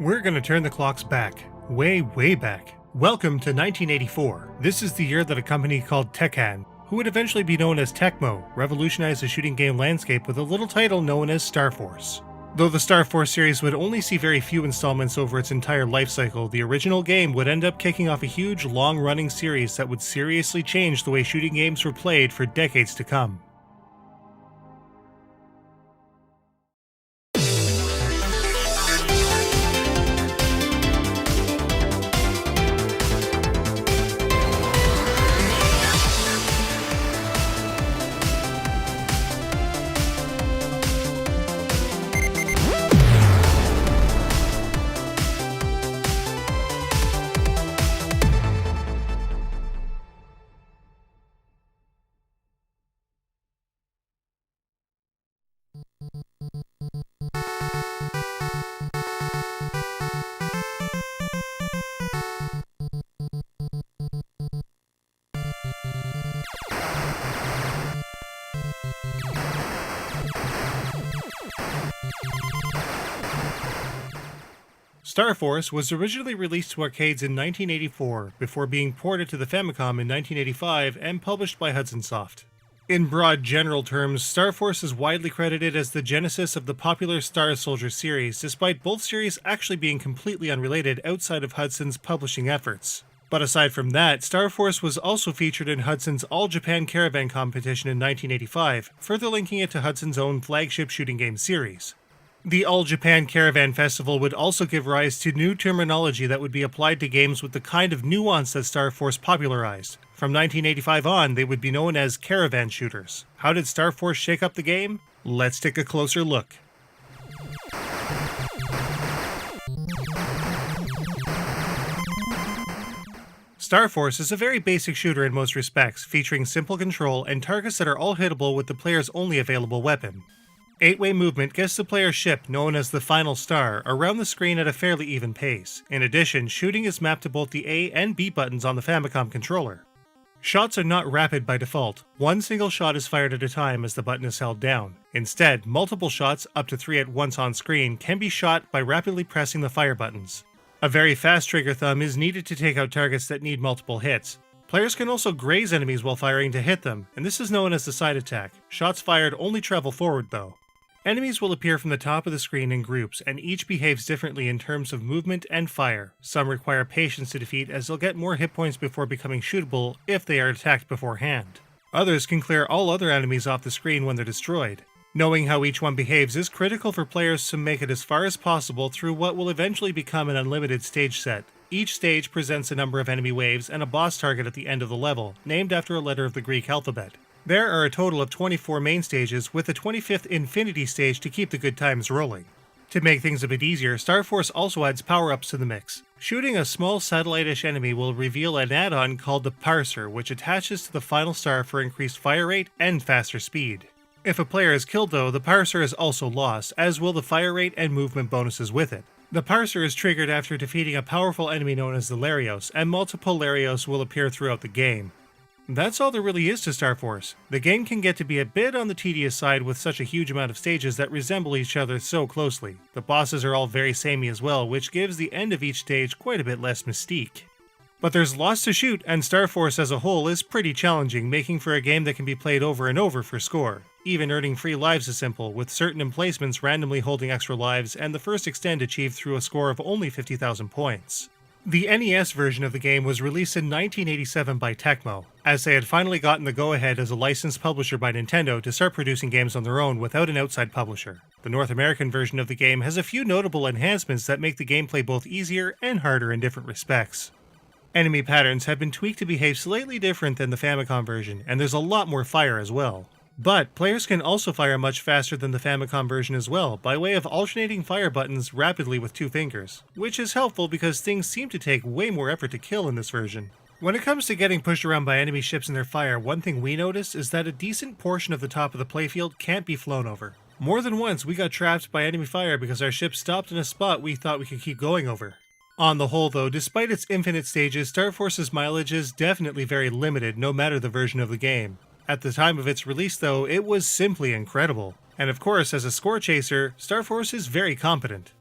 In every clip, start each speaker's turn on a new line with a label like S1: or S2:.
S1: We're gonna turn the clocks back. Way back. Welcome to 1984. This is the year that a company called Tecmo, who would eventually be known as Tecmo, revolutionized the shooting game landscape with a little title known as Star Force. Though the Star Force series would only see very few installments over its entire life cycle, the original game would end up kicking off a huge, long-running series that would seriously change the way shooting games were played for decades to come. Star Force was originally released to arcades in 1984, before being ported to the Famicom in 1985 and published by Hudson Soft. In broad general terms, Star Force is widely credited as the genesis of the popular Star Soldier series, despite both series actually being completely unrelated outside of Hudson's publishing efforts. But aside from that, Star Force was also featured in Hudson's All Japan Caravan competition in 1985, further linking it to Hudson's own flagship shooting game series. The All Japan Caravan Festival would also give rise to new terminology that would be applied to games with the kind of nuance that Star Force popularized. From 1985 on, they would be known as Caravan Shooters. How did Star Force shake up the game? Let's take a closer look. Star Force is a very basic shooter in most respects, featuring simple control and targets that are all hittable with the player's only available weapon. 8-way movement gets the player's ship, known as the Final Star, around the screen at a fairly even pace. In addition, shooting is mapped to both the A and B buttons on the Famicom controller. Shots are not rapid by default. One single shot is fired at a time as the button is held down. Instead, multiple shots, up to 3 at once on screen, can be shot by rapidly pressing the fire buttons. A very fast trigger thumb is needed to take out targets that need multiple hits. Players can also graze enemies while firing to hit them, and this is known as the side attack. Shots fired only travel forward though. Enemies will appear from the top of the screen in groups, and each behaves differently in terms of movement and fire. Some require patience to defeat, as they'll get more hit points before becoming shootable if they are attacked beforehand. Others can clear all other enemies off the screen when they're destroyed. Knowing how each one behaves is critical for players to make it as far as possible through what will eventually become an unlimited stage set. Each stage presents a number of enemy waves and a boss target at the end of the level, named after a letter of the Greek alphabet. There are a total of 24 main stages, with a 25th Infinity stage to keep the good times rolling. To make things a bit easier, Star Force also adds power-ups to the mix. Shooting a small satellite-ish enemy will reveal an add-on called the Parser, which attaches to the Final Star for increased fire rate and faster speed. If a player is killed though, the Parser is also lost, as will the fire rate and movement bonuses with it. The Parser is triggered after defeating a powerful enemy known as the Larios, and multiple Larios will appear throughout the game. That's all there really is to Star Force. The game can get to be a bit on the tedious side with such a huge amount of stages that resemble each other so closely. The bosses are all very samey as well, which gives the end of each stage quite a bit less mystique. But there's lots to shoot, and Star Force as a whole is pretty challenging, making for a game that can be played over and over for score. Even earning free lives is simple, with certain emplacements randomly holding extra lives, and the first extend achieved through a score of only 50,000 points. The NES version of the game was released in 1987 by Tecmo, as they had finally gotten the go-ahead as a licensed publisher by Nintendo to start producing games on their own without an outside publisher. The North American version of the game has a few notable enhancements that make the gameplay both easier and harder in different respects. Enemy patterns have been tweaked to behave slightly different than the Famicom version, and there's a lot more fire as well. But players can also fire much faster than the Famicom version as well, by way of alternating fire buttons rapidly with 2 fingers, which is helpful because things seem to take way more effort to kill in this version. When it comes to getting pushed around by enemy ships in their fire, one thing we noticed is that a decent portion of the top of the playfield can't be flown over. More than once we got trapped by enemy fire because our ship stopped in a spot we thought we could keep going over. On the whole though, despite its infinite stages, Star Force's mileage is definitely very limited no matter the version of the game. At the time of its release though, it was simply incredible. And of course, as a score chaser, Star Force is very competent.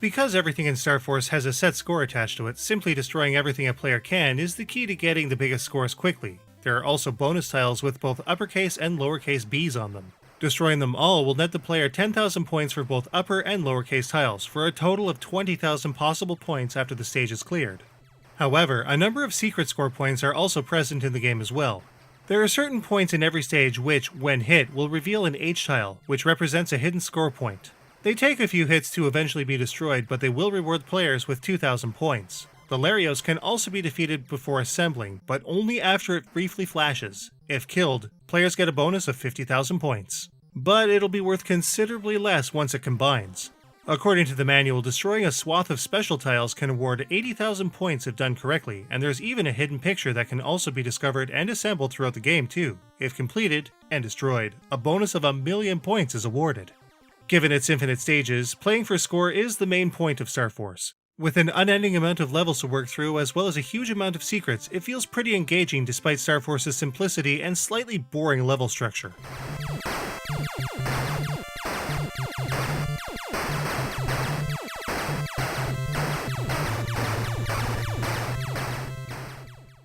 S1: Because everything in Star Force has a set score attached to it, simply destroying everything a player can is the key to getting the biggest scores quickly. There are also bonus tiles with both uppercase and lowercase b's on them. Destroying them all will net the player 10,000 points for both upper and lowercase tiles, for a total of 20,000 possible points after the stage is cleared. However, a number of secret score points are also present in the game as well. There are certain points in every stage which, when hit, will reveal an H tile, which represents a hidden score point. They take a few hits to eventually be destroyed, but they will reward players with 2,000 points. The Larios can also be defeated before assembling, but only after it briefly flashes. If killed, players get a bonus of 50,000 points. But it'll be worth considerably less once it combines. According to the manual, destroying a swath of special tiles can award 80,000 points if done correctly, and there's even a hidden picture that can also be discovered and assembled throughout the game too. If completed and destroyed, a bonus of 1,000,000 points is awarded. Given its infinite stages, playing for score is the main point of Star Force. With an unending amount of levels to work through as well as a huge amount of secrets, it feels pretty engaging despite Star Force's simplicity and slightly boring level structure.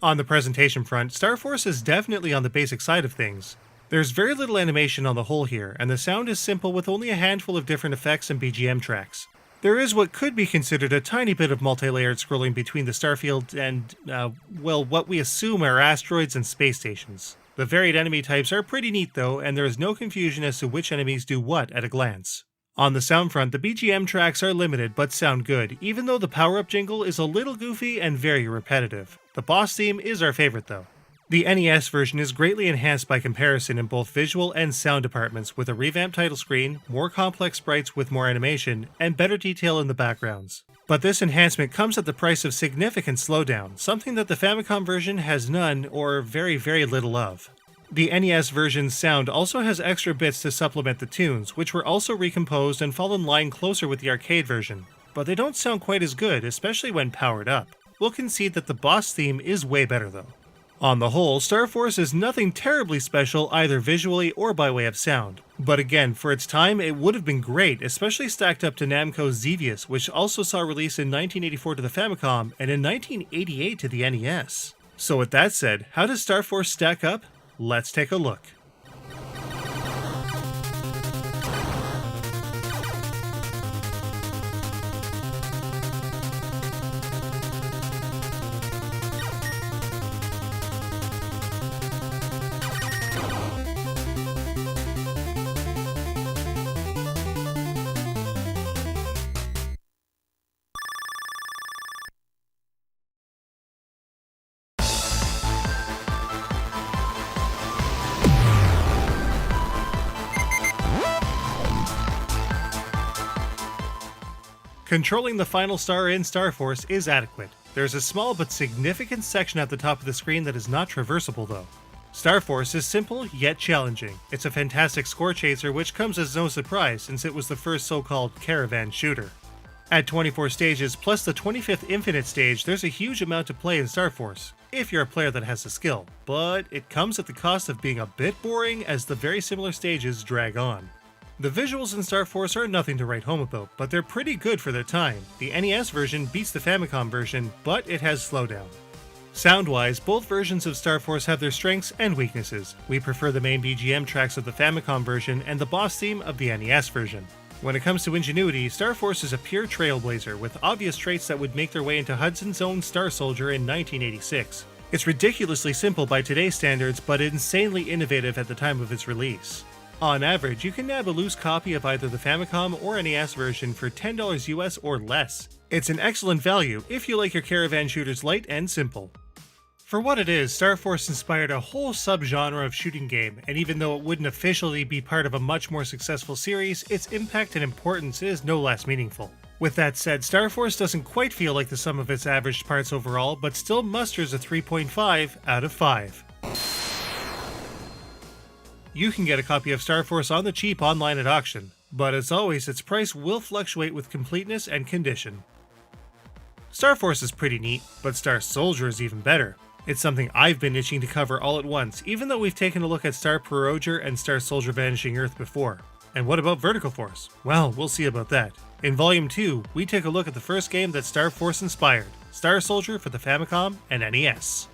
S1: On the presentation front, Star Force is definitely on the basic side of things. There's very little animation on the whole here, and the sound is simple with only a handful of different effects and BGM tracks. There is what could be considered a tiny bit of multi-layered scrolling between the starfield and, what we assume are asteroids and space stations. The varied enemy types are pretty neat though, and there is no confusion as to which enemies do what at a glance. On the sound front, the BGM tracks are limited but sound good, even though the power-up jingle is a little goofy and very repetitive. The boss theme is our favorite though. The NES version is greatly enhanced by comparison in both visual and sound departments, with a revamped title screen, more complex sprites with more animation, and better detail in the backgrounds. But this enhancement comes at the price of significant slowdown, something that the Famicom version has none or very, very little of. The NES version's sound also has extra bits to supplement the tunes, which were also recomposed and fall in line closer with the arcade version, but they don't sound quite as good, especially when powered up. We'll concede that the boss theme is way better though. On the whole, Star Force is nothing terribly special either visually or by way of sound. But again, for its time, it would have been great, especially stacked up to Namco's Xevious, which also saw release in 1984 to the Famicom and in 1988 to the NES. So with that said, how does Star Force stack up? Let's take a look. Controlling the final star in Star Force is adequate. There's a small but significant section at the top of the screen that is not traversable though. Star Force is simple yet challenging. It's a fantastic score chaser which comes as no surprise since it was the first so-called Caravan Shooter. At 24 stages plus the 25th infinite stage, there's a huge amount to play in Star Force, if you're a player that has the skill, but it comes at the cost of being a bit boring as the very similar stages drag on. The visuals in Star Force are nothing to write home about, but they're pretty good for their time. The NES version beats the Famicom version, but it has slowdown. Sound-wise, both versions of Star Force have their strengths and weaknesses. We prefer the main BGM tracks of the Famicom version and the boss theme of the NES version. When it comes to ingenuity, Star Force is a pure trailblazer with obvious traits that would make their way into Hudson's own Star Soldier in 1986. It's ridiculously simple by today's standards, but insanely innovative at the time of its release. On average, you can nab a loose copy of either the Famicom or NES version for $10 US or less. It's an excellent value if you like your Caravan shooters light and simple. For what it is, Star Force inspired a whole subgenre of shooting game, and even though it wouldn't officially be part of a much more successful series, its impact and importance is no less meaningful. With that said, Star Force doesn't quite feel like the sum of its averaged parts overall, but still musters a 3.5 out of 5. You can get a copy of Star Force on the cheap online at auction, but as always, its price will fluctuate with completeness and condition. Star Force is pretty neat, but Star Soldier is even better. It's something I've been itching to cover all at once, even though we've taken a look at Star Proroger and Star Soldier Vanishing Earth before. And what about vertical force? Well, we'll see about that. In Volume 2, we take a look at the first game that Star Force inspired, Star Soldier for the Famicom and NES.